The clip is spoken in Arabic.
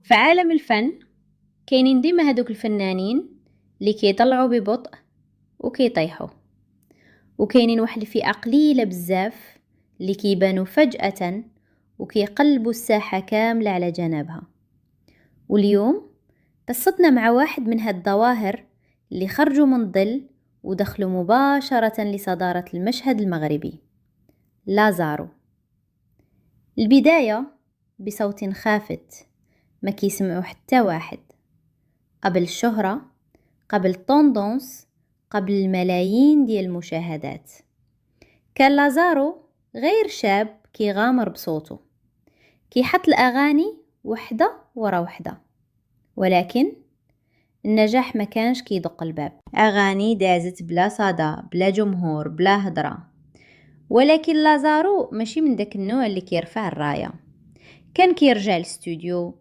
في عالم الفن كاينين ديما هادوك الفنانين اللي كيطلعوا ببطء وكيطيحوا، وكاينين واحد الفئة قليلة بزاف اللي كيبانوا فجأة وكيقلبوا الساحة كاملة على جنابها. واليوم قصتنا مع واحد من هاد الظواهر اللي خرجوا من الظل ودخلوا مباشرة لصدارة المشهد المغربي، لازارو. البداية بصوت خافت ما كيسمعوا حتى واحد، قبل الشهرة، قبل التوندونس، قبل الملايين ديال المشاهدات. كان لازارو غير شاب كيغامر بصوته، كيحط الأغاني وحدة ورا وحدة، ولكن النجاح ما كانش كيدق الباب. أغاني دازت بلا صدى، بلا جمهور، بلا هضرة. ولكن لازارو ماشي من داك النوع اللي كيرفع الراية. كان كيرجع للاستوديو